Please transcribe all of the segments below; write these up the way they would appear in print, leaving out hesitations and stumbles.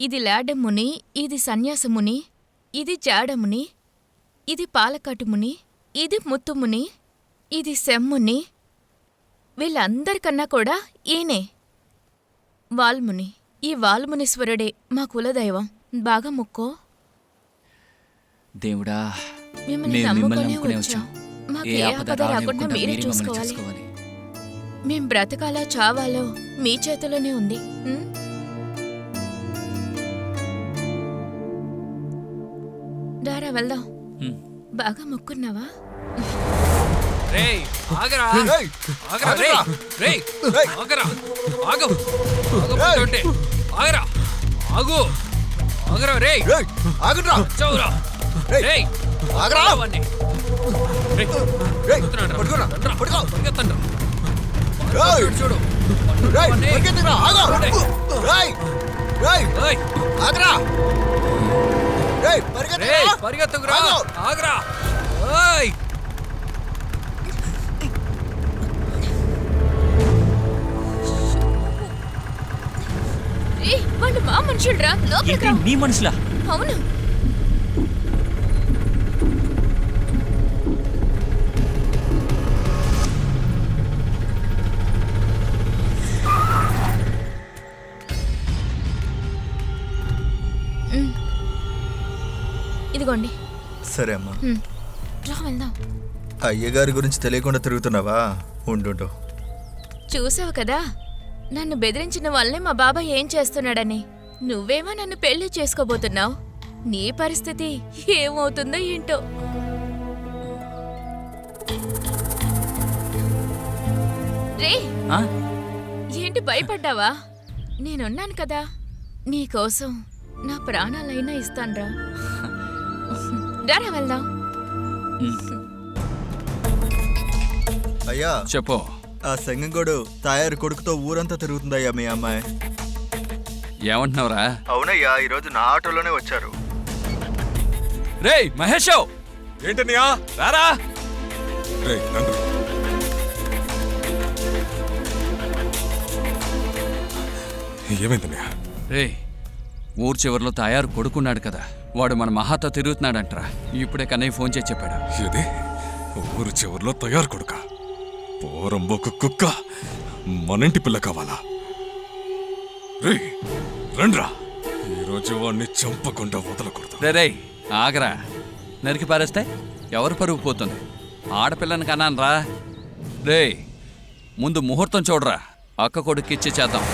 ఇది లాడముని, ఇది సన్యాసముని, ఇది జాడముని, ఇది పాలకాటుముని, ఇది ముత్తుముని, ఇది శమ్ముని. వీళ్ళందరికన్నా కూడా ఈయనే వాల్ముని. ఈ వాల్మునీశ్వరుడే మా కులదైవం. బాగా మొక్కో. దేవుడా, మిమ్మల్ని నమ్ముకునే వచ్చాం. మాకు ఏ ఆపద రాకుండా మీరే చూసుకోవాలి. మేం బ్రతకాలో చావాలో మీ చేతిలోనే ఉంది. దారా వెళ్దాం. బాగా మొక్కున్నావా? వాళ్ళు మా మనుషులరా. నీ మనుషులా? అవును. ఇదిగోండి. సరే అమ్మా, రా వెళ్దాం. అయ్యగారి గురించి తెలియకుండా తిరుగుతున్నావా? ఉండు. చూసావు కదా, నన్ను బెదిరించిన వాళ్ళే మా బాబాయ్ ఏం చేస్తున్నాడని. నువ్వేమో నన్ను పెళ్లి చేసుకోబోతున్నావు. నీ పరిస్థితి ఏమవుతుందో ఏంటో. రే, ఏంటి భయపడ్డావా? నేనున్నాను కదా నీకోసం. నా ప్రాణాలైనా ఇస్తాన్రా. దారా వెళ్దాం. అయ్యా చెప్పు. ఆ సంగంగోడు తయారు కొడుకుతో ఊరంతా తిరుగుతుందయ్యా మీ అమ్మాయి. ఏమంటున్నావురా? అవునయ్యా, ఈరోజు నా ఆటోలోనే వచ్చారు. రే మహేష్, ఏంటన్నయ్యా రారా. ఏమైందన్నయ్యా? రే, ఊరు చివరిలో తయారు కొడుకున్నాడు కదా, వాడు మన మహాతో తిరుగుతున్నాడంటరా. ఇప్పుడే కన్నయ్య ఫోన్ చేసి చెప్పాడు. ఏది? ఊరు చివరిలో తయారు కొడుక? పోరంబోకు కుక్క, మనంటి పిల్ల కావాలా? రే రండ్రా, ఈరోజు వాడిని చంపకుండా వదలకూడదు. రే ఆగరా, నరికి పారేస్తే ఎవరు పరుగు పోతుంది? ఆడపిల్లని కన్నాను రా. రే ముందు ముహూర్తం చూడరా, అక్క కొడుకు ఇచ్చి చేద్దాం.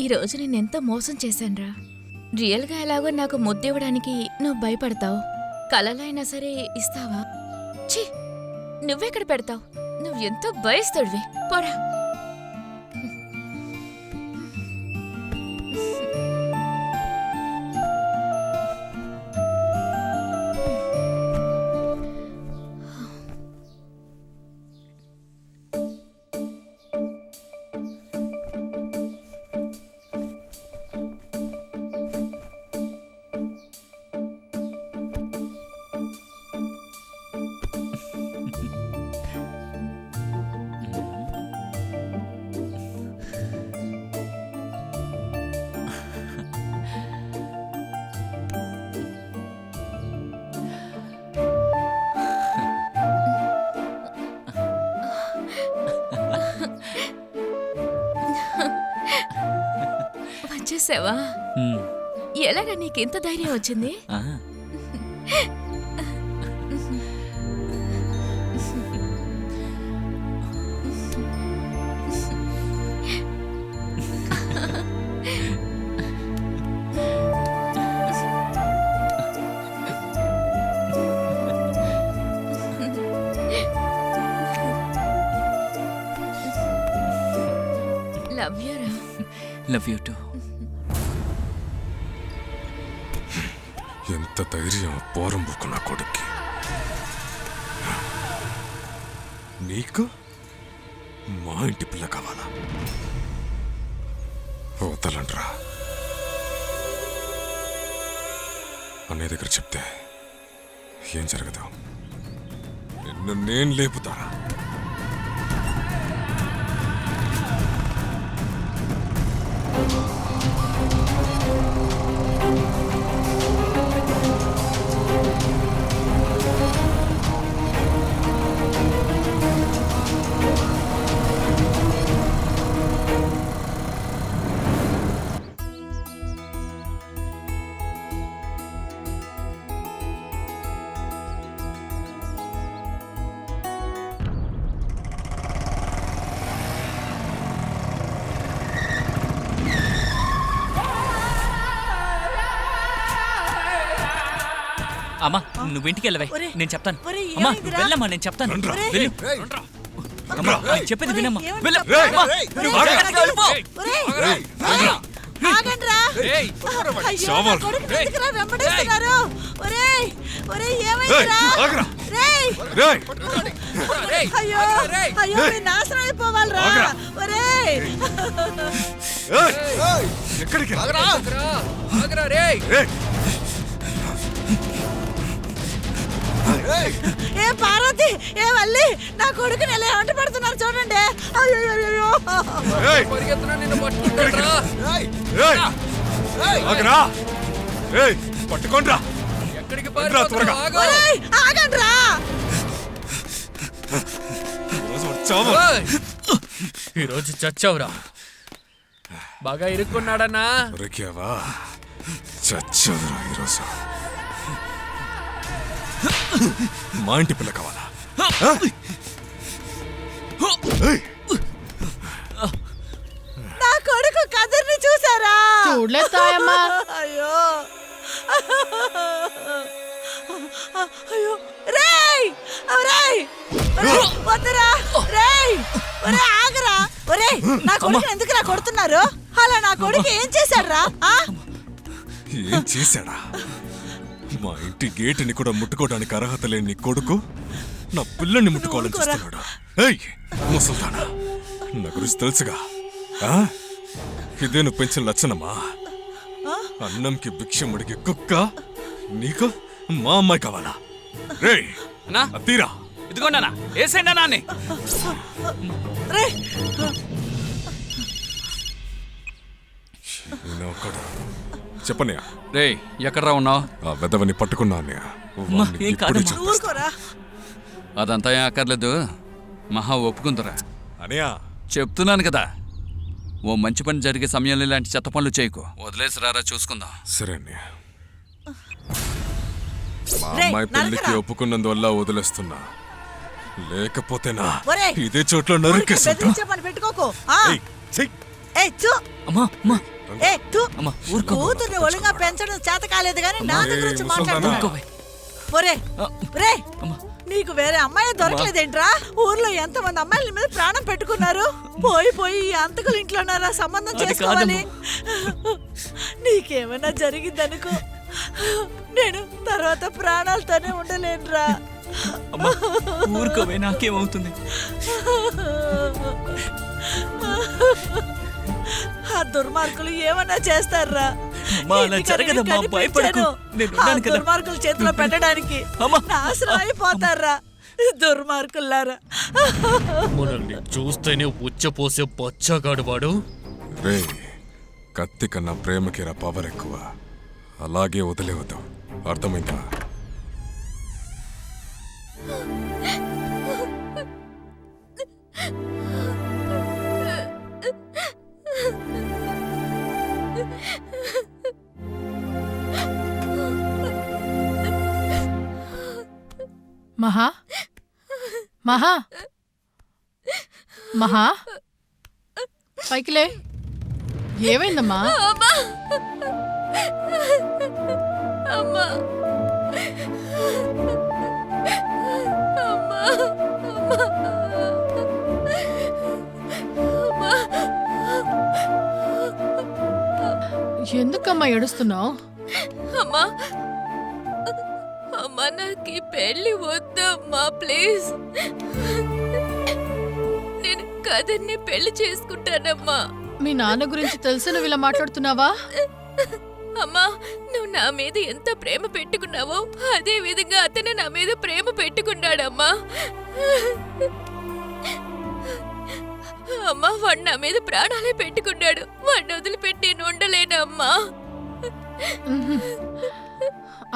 ఈరోజు నేనెంత మోసం చేశాన్రా. రియల్గా ఎలాగో నాకు ముద్దివ్వడానికి నువ్వు భయపడతావు. కలలైనా సరే ఇస్తావా? ఛీ, నువ్వెక్కడ పెడతావు? నువ్వు ఎంతో భయస్తుడివి. పోరా. వచ్చేసావా? ఎలాగా నీకెంత ధైర్యం వచ్చింది? లవ్ యూ రా. Love you two. ఎంత ఎంత ధైర్యం పోరంబోకు నా కొడుక్కి. నీకు మా ఇంటి పిల్ల కావాలా? వదలండ్రా. అన్నయ్య దగ్గర చెప్తే ఏం జరగదు. నిన్ను నేను లేపుతారా? అమ్మా నువ్వు ఇంటికి వెళ్ళవే, నేను చెప్తాను. ఒరేయ్, అమ్మా ఏమైందిరా? నువ్వు వెళ్ళమ్మా, నేను చెప్తాను. ఒరేయ్. వెళ్ళు. అమ్మా, నేను చెప్పేది వినమ్మా. వెళ్ళు. ఒరేయ్. అమ్మా, ఒరేయ్. నువ్వు జాగ్రత్తగా వెళ్ళిపో. ఒరేయ్, ఆగండ్రా. ఏయ్, అయ్యో, నా శామల్. కొడుకుని ఎందుకురా వెంబడిస్తున్నారు? ఒరేయ్, ఒరేయ్, ఏమైందిరా? ఏయ్, ఆగరా. రేయ్, రేయ్, అయ్యో, అయ్యో, నేను నాశనం అయిపోవాలిరా. ఆగరా. ఒరేయ్, ఏయ్, ఎక్కడికి? ఏయ్, ఏ పార్వతి, ఏ వల్లి, నా కొడుకుని ఎలా వెంట పడుతున్నారు చూడండి. అయ్యో, ఏయ్, ఏయ్, ఆగరా. ఏయ్, పట్టుకోండ్రా. రండ్రా త్వరగా. ఒరేయ్, ఆగండ్రా. ఈరోజు వచ్చావా? ఈరోజు చచ్చావురా. బాగా ఇరుక్కున్నాడన్నా. దొరికావా? చచ్చావురా ఈరోజు. మా ఇంటి పిల్ల కావాలా? ఏయ్, నా కొడుకు కదిర్ని చూసారా? చూడలేదాయమ్మా. అయ్యో, అయ్యో, రేయ్, రేయ్, వద్దురా, రేయ్, ఒరే ఆగరా. ఒరే, నా కొడుకు ఎందుకురా కొడుతున్నారు? అలా నా కొడుకు ఏం చేశాడ్రా? ఏం చేశాడా? మా ఇంటి గేటుని కూడా ముట్టుకోవడానికి అర్హత లేని నీ కొడుకు నా పిల్లని ముట్టుకోవాలని చూస్తున్నాడు. ఏయ్ ముసల్దానా, నా గురించి తెలుసుగా. ఆ? ఇదే నువ్వు పెంచిన లక్షణమా? అన్నంకి భిక్షం అడిగే కుక్క నీకు మా అమ్మాయి కావాలా? రేయ్ అన్నా, తీరా. ఇదిగోండి ఏసైనా నాన్ని. రేయ్, చెప్పనయ్యా. రేయ్ ఎక్కడ్రా ఉన్నావు? ఆ వెదవని పట్టుకున్నా అన్నయ్య. వాణ్ణి ఏం ఇప్పుడే కాదమ్మా. చంపేస్తా. ఊరుకోరా. అదంతా ఏం అక్కర్లేదు. మహా ఒప్పుకుందరా. అన్నయ్య, చెప్తున్నాను కదా, ఓ మంచి పని జరిగే సమయంలో ఇలాంటి చెత్త పనులు చేయకు. వదిలేసి రారా, చూసుకుందాం. సరే అన్నయ్య. మా రేయ్, అమ్మాయి పెళ్లికి నరకరా. ఒప్పుకున్నందువల్ల వదిలేస్తున్నా. లేకపోతేనా ఒరేయ్, ఇదే చోట్ల ఊరికే నరికేస్తా. బెదిరించే పని పెట్టుకోకు. ఏయ్, చెయ్. ఏయ్, చూ. అమ్మా అమ్మా ఏ తూ. అమ్మా ఊరుకో. కూతుర్ని ఒళ్ళుగా పెంచడం చేత కాలేదు కానీ నా దగ్గర వచ్చి ఏయ్, మాట్లాడుతున్నా. ఊరుకోవే. ఒరే, రే, అమ్మా నీకు వేరే అమ్మాయి దొరకలేదేంట్రా? ఊర్లో ఎంతమంది అమ్మాయిల మీద ప్రాణం పెట్టుకున్నారు. పోయి ఈ అంతకుల ఇంట్లోనారా సంబంధం అది చేసుకోవాలి. నీకేమైనా జరిగిందనుకో, నేను తర్వాత ప్రాణాలతోనే ఉండలేనురా. అమ్మా ఊరుకోవే, నాకేమవుతుంది? ఆ దుర్మార్గులు ఏమన్నా చేస్తారా? అమ్మా, అలా ఎందుకని జరగదమ్మా, కనిపించాను? భయపడకు. నేను ఆ ఉన్నాను కదా. దుర్మార్గుల చేతిలో పెట్టడానికి అమ్మా. నాశనం అయిపోతారా దుర్మార్గులారా. మనల్ని చూస్తేనే ఉచ్చపోసే బచ్చగాడు వాడు. రే, కత్తి కన్నా ప్రేమకి రా పవర్ ఎక్కువ. అలాగే వదిలేవద్దు, అర్థమైందా? మహా మహా మహా పైకిలే. ఏమైందమ్మా? అమ్మా అమ్మా అమ్మా ఎందుకమ్మా ఏడుస్తున్నావు? అమ్మా నాకు ఈ పెళ్లి వద్దమ్మా ప్లీజ్. నేను కదర్ని పెళ్లి చేసుకుంటానమ్మా. మీ నాన్న గురించి తెలిసి నువ్వు ఇలా మాట్లాడుతున్నావా? అమ్మా, నువ్వు నా మీద ఎంత ప్రేమ పెట్టుకున్నావో అదే విధంగా అతను నా మీద ప్రేమ పెట్టుకున్నాడమ్మా. అమ్మా, వాడు నా మీద ప్రాణాలే పెట్టుకున్నాడు. వాడిని వదిలిపెట్టి నేను ఉండలేనమ్మా.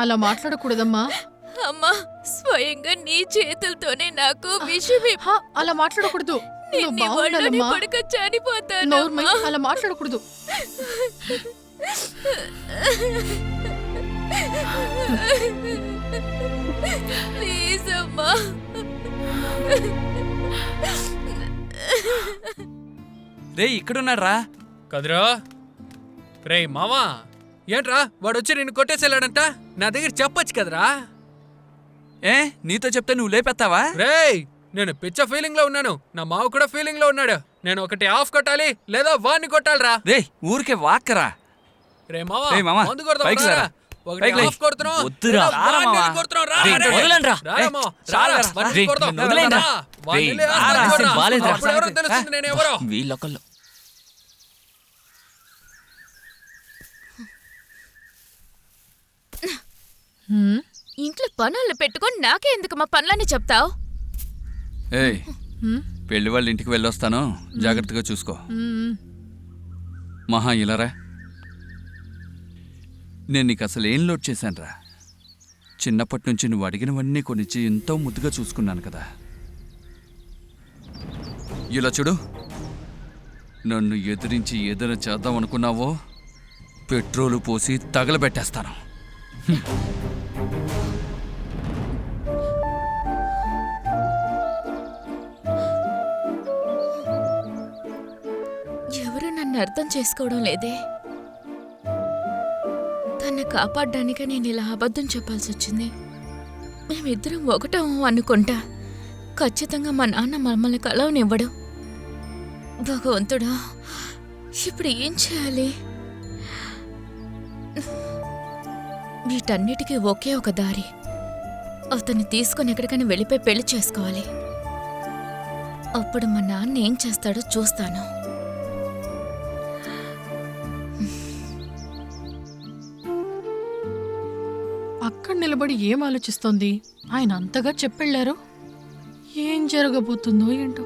అలా మాట్లాడకూడదమ్మా. అమ్మా, స్వయంగా నీ చేతులతోనే నాకు విషయం అలా మాట్లాడకూడదు. నువ్వు బాగుండాలమ్మా. పడక చనిపోతాను. నోరు మూయి. అలా మాట్లాడకూడదు. ప్లీజ్ అమ్మా. రే ఇక్కడున్నాడు రా. కదరా రే మావా, ఏంట్రా వాడు వచ్చి నిన్ను కొట్టేసేలాడంట? నా దగ్గర చెప్పొచ్చు కదరా. ఏ నీతో చెప్తే నువ్వు లేపెత్తావా? రేయ్, నేను పిచ్చ ఫీలింగ్ లో ఉన్నాను, నా మావ కూడా ఫీలింగ్ లో ఉన్నాడు. నేను ఒకటి ఆఫ్ కొట్టాలి లేదా వాడిని కొట్టాలిరా. రే ఊరికే వాక్కరా. రే మావా, రేయ్ మావా, మందు కొడదాం పైకి రా. లేరా. ఒకటి పైకి లే. ఆఫ్ కొడుతున్నాం. వద్దురా. లేదా రారా వాడిని మావా. కొడుతున్నాం. రా, రేయ్, రా, రా. వదలండ్రా. రా, ఏయ్, మావా, చాలు రా, రా. వాడిని రేయ్, కొడదాం. వదిలేయండ్రా. రా, వాడిని రేయ్, లే, రారా, వాడిని అసలు కొడదాం. బాలేదురా. అప్పుడు ఎవరో తెలుస్తుంది నేను ఎవరో. వీళ్ళొకళ్ళు ఇంట్లో పనులు పెట్టుకొని నాకే ఎందుకు మా పనులని చెప్తావు? ఏయ్ పెళ్లి వాళ్ళ ఇంటికి వెళ్ళొస్తాను, జాగ్రత్తగా చూసుకో. మహా ఇలారా. నేను నీకు అసలు ఏం లోడ్ చేశానురా? చిన్నప్పటి నుంచి నువ్వు అడిగినవన్నీ కొనిచ్చి ఎంతో ముద్దుగా చూసుకున్నాను కదా. ఇలా చూడు, నన్ను ఎదిరించి ఏదైనా చేద్దాం అనుకున్నావో పెట్రోలు పోసి తగలబెట్టేస్తాను. ఎవరు నన్ను అర్థం చేసుకోవడం లేదే. తన్ని కాపాడడానికే నేను ఇలా అబద్ధం చెప్పాల్సి వచ్చింది. మేమిద్దరం ఒకటం అనుకుంటా. ఖచ్చితంగా మా నాన్న మమ్మల్ని కలవనివ్వడు. భగవంతుడా, ఇప్పుడు ఏం చేయాలి? వీటన్నిటికీ ఒకే ఒక దారి. అతన్ని తీసుకొని ఎక్కడికైనా వెళ్ళిపోయి పెళ్లి చేసుకోవాలి. అప్పుడు మా నాన్న ఏం చేస్తాడో చూస్తాను. అక్కడ నిలబడి ఏం ఆలోచిస్తోంది? ఆయన అంతగా చెప్పెళ్ళారు. ఏం జరగబోతుందో ఏంటో.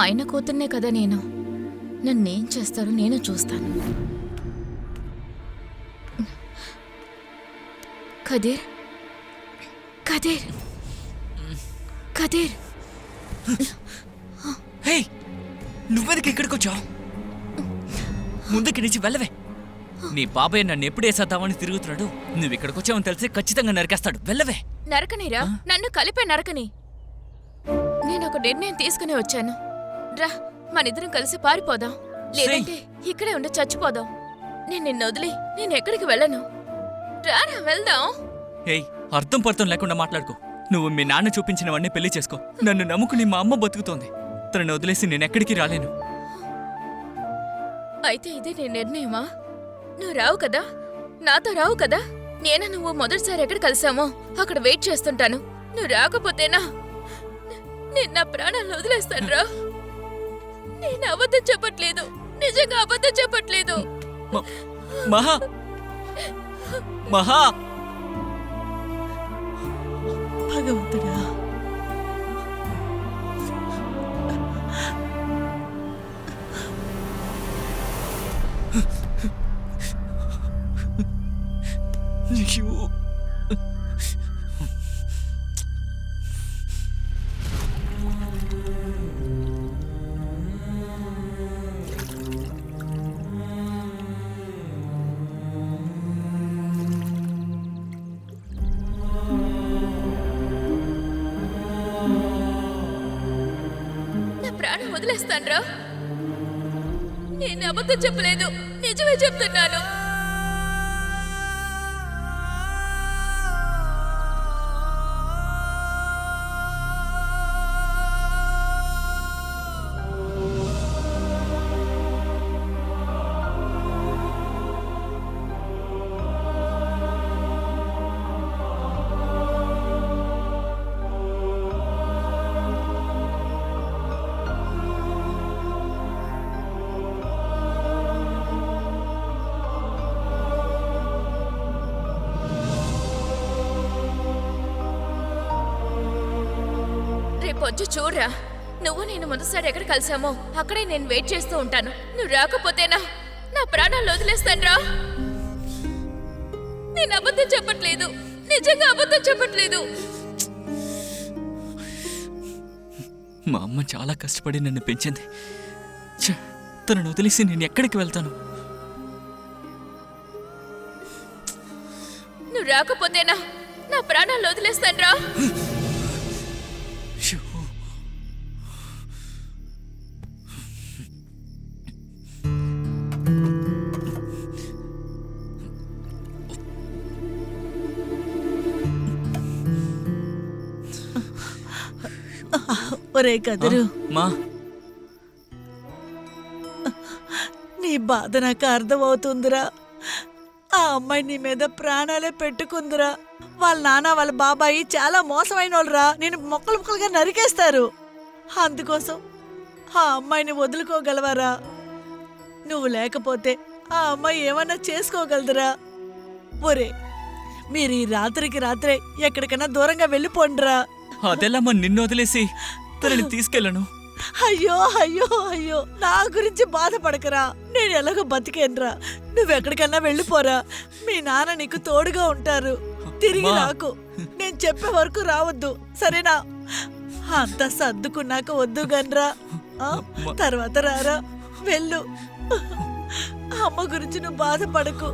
ఆయన కూతుర్నే కదా నేను. నన్నేం చేస్తారో నేను చూస్తాను. కదీర్, కదీర్, కదీర్. హే, నువ్వెందుకు ఇక్కడికి వచ్చావు? ముందుకి నుంచి వెళ్ళవే. నీ బాబాయ్ నన్ను ఎప్పుడు వేసేద్దామని తిరుగుతున్నాడు. నువ్వు ఇక్కడికి వచ్చావని తెలిసి ఖచ్చితంగా నరికేస్తాడు. వెళ్ళవే. నరకనిరా, నన్ను కలిపే నరకని. నేను ఒక నిర్ణయం తీసుకుని వచ్చాను. రా, మనిద్దరం కలిసి పారిపోదాం. లేదంటే ఇక్కడే ఉండి చచ్చిపోదాం. నేను నిన్ను వదిలి నేను ఎక్కడికి వెళ్ళను. రారా, వెళ్దాం. హే, అర్థం పర్థం లేకుండా మాట్లాడుకో. నువ్వు మీ నాన్న చూపించినవన్నీ పెళ్లి చేసుకో. నన్ను నమ్ముకుని మా అమ్మ బతుకుతోంది. తనను వదిలేసి నేను ఎక్కడికి రాలేను. అయితే ఇదే నీ నిర్ణయమా? నువ్వు రావు కదా, నాతో రావు కదా. నేను నువ్వు మొదటిసారి ఎక్కడ కలిసామో అక్కడ వెయిట్ చేస్తుంటాను. నువ్వు రాకపోతేనా నేను నా ప్రాణాలను వదిలేస్తాను రా. నేను అబద్ధం చెప్పట్లేదు, నిజంగా అబద్ధం చెప్పట్లేదు. మహా, మహా, భగవంతుడా, అయ్యో. నా ప్రాణం వదిలేస్తాను రా. నేను అబద్ధం చెప్పలేదు, నిజమే చెప్తున్నాను. కొంచెం చూడరా. నువ్వు నేను మొదటిసారి ఎక్కడ కలిసామో అక్కడే నేను వెయిట్ చేస్తూ ఉంటాను. నువ్వు రాకపోతేనా నా ప్రాణాలు వదిలేస్తానురా. నేను అబద్ధం చెప్పట్లేదు, నిజంగా అబద్ధం చెప్పట్లేదు. మా అమ్మ చాలా కష్టపడి నన్ను పెంచింది. ఛ, తనను వదిలేసి నేను ఎక్కడికి వెళ్తాను? నువ్వు రాకపోతేనా నా ప్రాణాలు వదిలేస్తానురా. షూ. ఒరే కదరు, మా నీ బాధ నాకు అర్థమవుతుందిరా. ఆ అమ్మాయి నీ మీద ప్రాణాలే పెట్టుకుందిరా. వాళ్ళ నాన్న వాళ్ళ బాబాయి చాలా మోసమైన వాళ్ళరా. నేను మొక్కలు ముక్కలుగా నరికేస్తారు. అందుకోసం ఆ అమ్మాయిని వదులుకోగలవారా? నువ్వు లేకపోతే ఆ అమ్మాయి ఏమన్నా చేసుకోగలదురా? ఒరే, మీరు ఈ రాత్రికి రాత్రే ఎక్కడికైనా దూరంగా వెళ్ళిపోండిరా. అదెలా నిన్ను వదిలేసి తనని తీసుకెళ్ళను. అయ్యో అయ్యో అయ్యో, నా గురించి బాధపడకరా. నేను ఎలాగో బతికేనరా. నువ్వెక్కడికన్నా వెళ్ళిపోరా. మీ నాన్న నీకు తోడుగా ఉంటారు. తిరిగి మా. రాకు. నేను చెప్పే వరకు రావద్దు, సరేనా? అంతా సర్దుకున్నాక వద్దు గన్రా. తర్వాత రారా. వెళ్ళు. అమ్మ గురించి నువ్వు బాధపడకు.